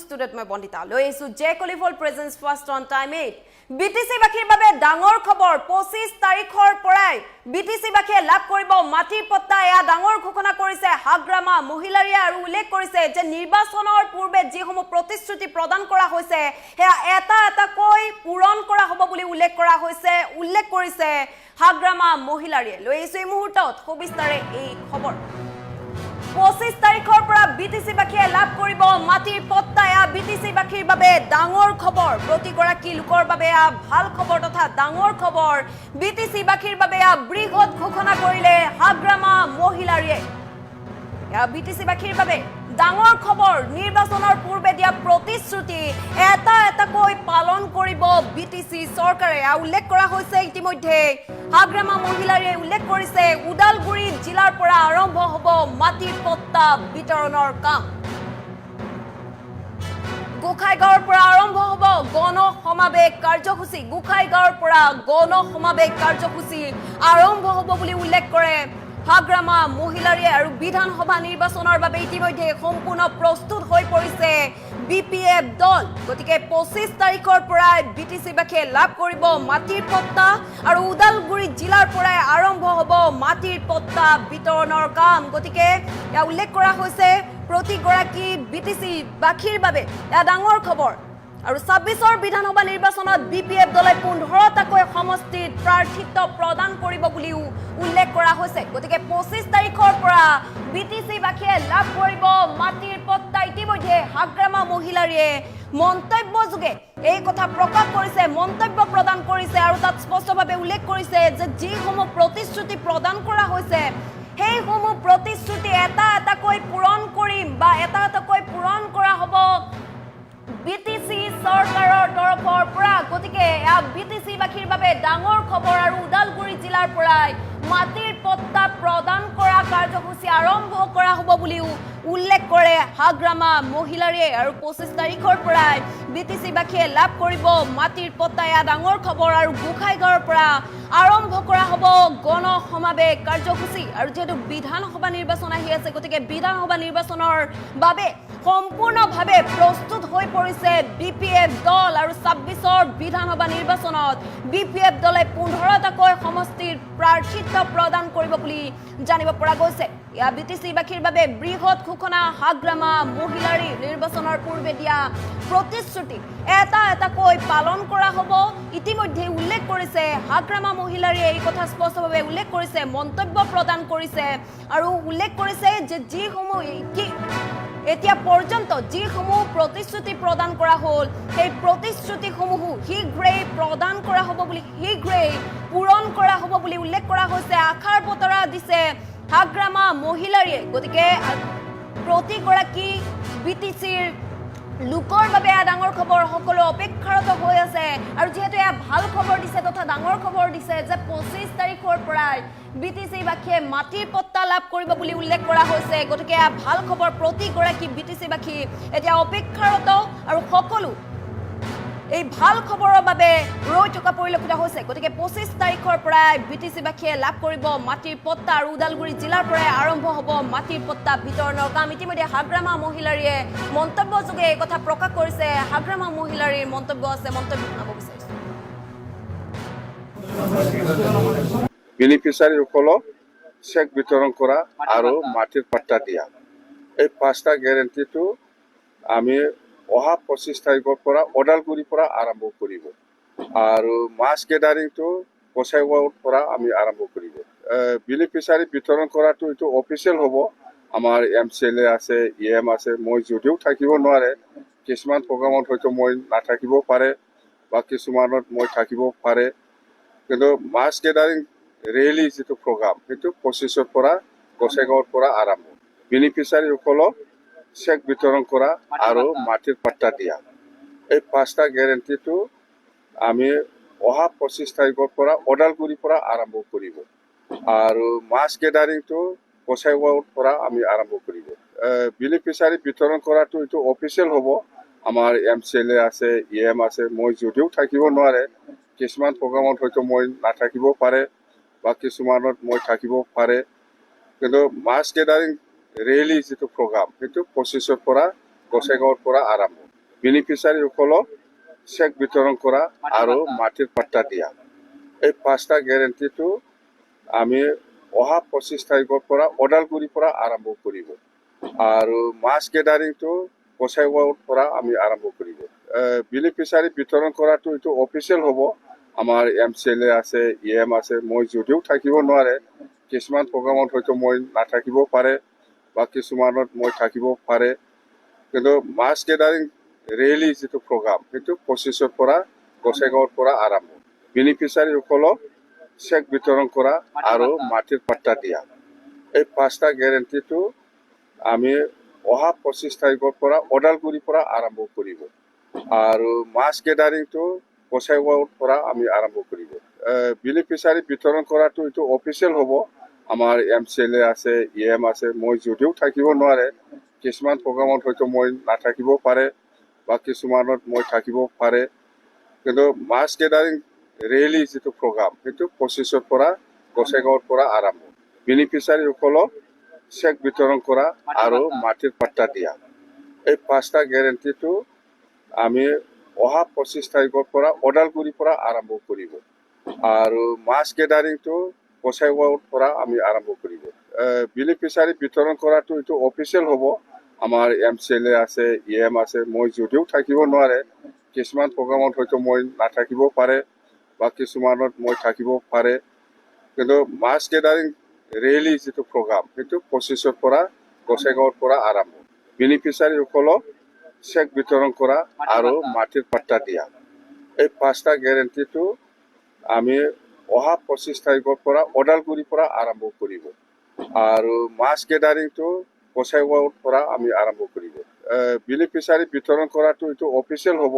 ষ্টুডিঅ'ত মই বন্দিতা লৈ আহিছো জে কলিফল presence first on time 8 BTC বাখীৰ বাবে ডাঙৰ খবৰ 25 তাৰিখৰ পৰাই বিটিসি বাখীয়ে লাভ কৰিব মাটিৰ পট্টা এয়া ডাঙৰ ঘোষণা কৰিছে হাগ্ৰামা মহিলাৰীয়ে আৰু উল্লেখ কৰিছে যে নিৰ্বাচনৰ পূৰ্বে যিসমূহ প্ৰতিশ্ৰুতি প্ৰদান কৰা হৈছে হেয়া এটা কৈ পূৰণ কৰা হ'ব বুলি উল্লেখ কৰিছে হাগ্ৰামা মহিলাৰীয়ে লৈ আহিছো এই মুহূৰ্তত সবিস্তাৰে এই খবৰ 25 তাৰিখৰ পৰা বিটিসি বাখীয়ে লাভ কৰিব মাটিৰ পট্টা এয়া বিটিসি বাখীৰ বাবে ডাঙৰ খবৰ প্ৰতিগৰাকী লোকৰ বাবে ভাল খবৰ তথা ডাঙৰ খবৰ বিটিসি বাখীৰ বাবে বৃহৎ ঘোষণা কৰিলে হাগ্ৰামা মহিলাৰীয়ে এয়া বিটিসি বাখীৰ বাবে ডাঙৰ খবৰ নিৰ্বাচনৰ পূৰ্বে দিয়া প্ৰতিশ্ৰুতি এটা কৈ পালন কৰিব বিটিসি চৰকাৰে উল্লেখ কৰা হৈছে ইতিমধ্যে হাগ্ৰামা মহিলাৰীয়ে উল্লেখ কৰিছে উদালগুৰি জিলাৰ পৰা আৰম্ভ হ'ব মাটিৰ পট্টা বিতৰণৰ কাম গোখাইগাঁৱৰ পৰা আৰম্ভ হ'ব গণ সমাবেশ কাৰ্যসূচী গোখাইগাঁৱৰ পৰা গণ সমাবেশ কাৰ্যসূচী আৰম্ভ হ'ব বুলি উল্লেখ কৰে হাগ্ৰামা মহিলাৰীয়ে আৰু বিধানসভা নিৰ্বাচনৰ বাবে ইতিমধ্যে সম্পূৰ্ণ প্ৰস্তুত হৈ পৰিছে বিপিএফ দল গতিকে 25 তাৰিখৰ পৰা বিটিসি বাখীয়ে লাভ কৰিব মাটিৰ পট্টা আৰু উদালগুৰি জিলাৰ পৰা আৰম্ভ হ'ব মাটিৰ পট্টা বিতৰণৰ কাম গতিকে ইয়া উল্লেখ কৰা হৈছে প্ৰতিগৰাকী বিটিসি বাখীৰ বাবে ইয়া ডাঙৰ খবৰ আৰু 26ৰ বিধানসভা নিৰ্বাচনত বিপিএফ দলে 15টাকৈ সমষ্টিত প্ৰাৰ্থিত্ব প্ৰদান কৰিব বুলিও উল্লেখ কৰা হৈছে গতিকে 25 তাৰিখৰ পৰা বিটিসি বাখীয়ে লাভ কৰিব মাটিৰ পট্টা ইতিমধ্যে হাগ্ৰামা মহিলাৰীয়ে মন্তব্যযোগে এই কথা প্ৰকাশ কৰিছে মন্তব্য প্ৰদান কৰিছে আৰু তাত স্পষ্টভাৱে উল্লেখ কৰিছে যে যিসমূহ প্ৰতিশ্ৰুতি প্ৰদান কৰা হৈছে সেইসমূহ প্ৰতিশ্ৰুতি এটাকৈ পূৰণ কৰিম বা এটাকৈ পূৰণ কৰা হ'ব বিটিসি চৰকাৰৰ তৰফৰ পৰা গতিকে বিটিসি বাখীৰ বাবে ডাঙৰ খবৰ আৰু উদালগুৰি জিলাৰ পৰাই মাটিৰ পট্টা প্ৰদান কৰা কাৰ্যসূচী আৰম্ভ কৰা হ'ব বুলিও উল্লেখ কৰে হাগ্ৰামা মহিলাৰীয়ে আৰু 25 তাৰিখৰ পৰাই বিটিসি বাখীয়ে লাভ কৰিব মাটিৰ পট্টা এয়া ডাঙৰ খবৰ আৰু গোখাইগাঁৱৰ পৰা আৰম্ভ কৰা হ'ব গণ সমাবেশ কাৰ্যসূচী আৰু যেহেতু বিধানসভা নিৰ্বাচন আহি আছে গতিকে বিধানসভা নিৰ্বাচনৰ বাবে সম্পূৰ্ণভাৱে প্ৰস্তুত হৈ পৰিছে বিপিএফ দল আৰু 26ৰ বিধানসভা নিৰ্বাচনত বিপিএফ দলে 15টাকৈ সমষ্টিৰ প্ৰাৰ্থিত্ব প্ৰদান কৰিব বুলি জানিব পৰা গৈছে ইয়া বিটিসি বাখীৰ বাবে বৃহৎ ঘোষণা হাগ্ৰামা মহিলাৰী নিৰ্বাচনৰ পূৰ্বে দিয়া প্ৰতিশ্ৰুতি এটাকৈ পালন কৰা হ'ব ইতিমধ্যে উল্লেখ কৰিছে হাগ্ৰামা মহিলাৰীয়ে এই কথা স্পষ্টভাৱে উল্লেখ কৰিছে মন্তব্য প্ৰদান কৰিছে আৰু উল্লেখ কৰিছে যে যিসমূহ এতিয়া পৰ্যন্ত যিসমূহ প্ৰতিশ্ৰুতি প্ৰদান কৰা হ'ল সেই প্ৰতিশ্ৰুতিসমূহ শীঘ্ৰেই প্ৰদান কৰা হ'ব বুলি শীঘ্ৰেই পূৰণ কৰা হ'ব বুলি উল্লেখ কৰা হৈছে আশাৰ বতৰা দিছে হাগ্ৰামা মহিলাৰীয়ে গতিকে প্ৰতিগৰাকী বিটিসিৰ লোকৰ বাবে ডাঙৰ খবৰ সকলো অপেক্ষাৰত হৈ আছে আৰু যেহেতু এয়া ভাল খবৰ দিছে তথা ডাঙৰ খবৰ দিছে যে 25 তাৰিখৰ পৰাই বিটিসি বাখীয়ে মাটিৰ পট্টা লাভ কৰিব বুলি উল্লেখ কৰা হৈছে গতিকে এয়া ভাল খবৰ প্ৰতিগৰাকী বিটিসি বাখী এতিয়া অপেক্ষাৰত আৰু সকলো এই ভাল খবৰৰ বাবে ৰৈ থকা পৰিলক্ষিত হৈছে গতিকে 25 তাৰিখৰ পৰা বিটিসি বাখীয়ে লাভ কৰিব মাটিৰ পট্টা আৰু উদালগুৰি জিলাৰ পৰা আৰম্ভ হ'ব মাটিৰ পট্টা বিতৰণৰ কাম ইতিমধ্যে হাগ্ৰামা মহিলাৰীয়ে মন্তব্যযোগে এই কথা প্ৰকাশ কৰিছে হাগ্ৰামা মহিলাৰীৰ মন্তব্য আছে মন্তব্য শুনাব বিচাৰিছো বেনিফিচিয়াৰীসকলক চেক বিতৰণ কৰা আৰু মাটিৰ পট্টা দিয়া এই 5টা গ্যাৰাণ্টিটো আমি অহা 25 তাৰিখৰ পৰা ওদালগুৰিৰ পৰা আৰম্ভ কৰিব আৰু মাছ গেডাৰিংটো গোসাইগাঁৱৰ পৰা আমি আৰম্ভ কৰিব বেনিফিচিয়াৰী বিতৰণ কৰাটো এইটো অফিচিয়েল হ'ব আমাৰ MCLA আছে EM আছে মই যদিও থাকিব নোৱাৰে কিছুমান প্ৰগ্ৰামত হয়তো মই নাথাকিব পাৰে বা কিছুমানত মই থাকিব পাৰে কিন্তু মাছ গেডাৰিং ৰেলি যিটো প্ৰগ্ৰাম সেইটো 25ৰ পৰা গোসাইগাঁৱৰ পৰা আৰম্ভ বেনিফিচিয়াৰীসকলক চেক বিতৰণ কৰা আৰু মাটিৰ পট্টা দিয়া এই 5টা গ্যাৰাণ্টিটো আমি অহা 25 তাৰিখৰ পৰা ওদালগুৰিৰ পৰা আৰম্ভ কৰিব আৰু মাছ গেডাৰিংটো গোসাইগাঁৱৰ পৰা আমি আৰম্ভ কৰিব বেনিফিচিয়াৰী বিতৰণ কৰাটো এইটো অফিচিয়েল হ'ব আমাৰ MCLA আছে EM আছে মই যদিও থাকিব নোৱাৰে কিছুমান প্ৰগ্ৰামত হয়তো মই নাথাকিব পাৰে বা কিছুমানত মই থাকিব পাৰে কিন্তু মাছ গেডাৰিং ৰেলি যিটো প্ৰগ্ৰাম সেইটো 25ৰ পৰা গোসাইগাঁৱৰ পৰা আৰম্ভ বেনিফিচিয়াৰীসকলক চেক বিতৰণ কৰা আৰু মাটিৰ পাট্টা দিয়া এই 5টা গেৰেণ্টিটো আমি অহা 25 তাৰিখৰ পৰা ওদালগুৰিৰ পৰা আৰম্ভ কৰিব আৰু মাছ গেদাৰিংটো গোসাইগাঁৱৰ পৰা আমি আৰম্ভ কৰিব বেনিফিচিয়াৰী বিতৰণ কৰাটো এইটো অফিচিয়েল হ'ব আমাৰ MCLA আছে EM আছে মই যদিও থাকিব নোৱাৰে কিছুমান প্ৰগ্ৰামত হয়তো মই নাথাকিব পাৰে বা কিছুমানত মই থাকিব পাৰে কিন্তু মাছ গেদাৰিং ৰেলি যিটো প্ৰগ্ৰাম সেইটো 25ৰ পৰা গোসাইগাঁৱৰ পৰা আৰম্ভ বেনিফিচিয়াৰীসকলক চেক বিতৰণ কৰা আৰু মাটিৰ পাট্টা দিয়া এই 5টা গেৰেণ্টিটো আমি অহা 25 তাৰিখৰ পৰা ওদালগুৰিৰ পৰা আৰম্ভ কৰিব আৰু মাছ গেদাৰিংটো গোসাইগাঁৱৰ পৰা আমি আৰম্ভ কৰিব বেনিফিচিয়াৰী বিতৰণ কৰাটো এইটো অফিচিয়েল হ'ব আমাৰ MCLA আছে EM আছে মই যদিও থাকিব নোৱাৰে কিছুমান প্ৰগ্ৰামত হয়তো মই নাথাকিব পাৰে বা কিছুমানত মই থাকিব পাৰে কিন্তু মাছ গেদাৰিং ৰেলি যিটো প্ৰগ্ৰাম সেইটো 25ৰ পৰা গোসাইগাঁৱৰ পৰা আৰম্ভ বেনিফিচিয়াৰীসকলক চেক বিতৰণ কৰা আৰু মাটিৰ পাট্টা দিয়া এই 5টা গেৰেণ্টিটো আমি অহা 25 তাৰিখৰ পৰা ওদালগুৰিৰ পৰা আৰম্ভ কৰিব আৰু মাছ গেদাৰিংটো গোসাইগাঁৱৰ পৰা আমি আৰম্ভ কৰিব বেনিফিচিয়াৰী বিতৰণ কৰাটো এইটো অফিচিয়েল হ'ব আমাৰ MCLA আছে EM আছে মই যদিও থাকিব নোৱাৰে কিছুমান প্ৰগ্ৰামত হয়তো মই নাথাকিব পাৰে বা কিছুমানত মই থাকিব পাৰে কিন্তু মাছ গেদাৰিং ৰেলি যিটো প্ৰগ্ৰাম সেইটো 25ৰ পৰা গোসাইগাঁৱৰ পৰা আৰম্ভ বেনিফিচিয়াৰীসকলক চেক বিতৰণ কৰা আৰু মাটিৰ পাট্টা দিয়া এই 5টা গেৰেণ্টিটো আমি অহা 25 তাৰিখৰ পৰা ওদালগুৰিৰ পৰা আৰম্ভ কৰিব আৰু মাছ গেদাৰিংটো গোসাইগাঁৱৰ পৰা আমি আৰম্ভ কৰিব বেনিফিচিয়াৰী বিতৰণ কৰাটো এইটো অফিচিয়েল হ'ব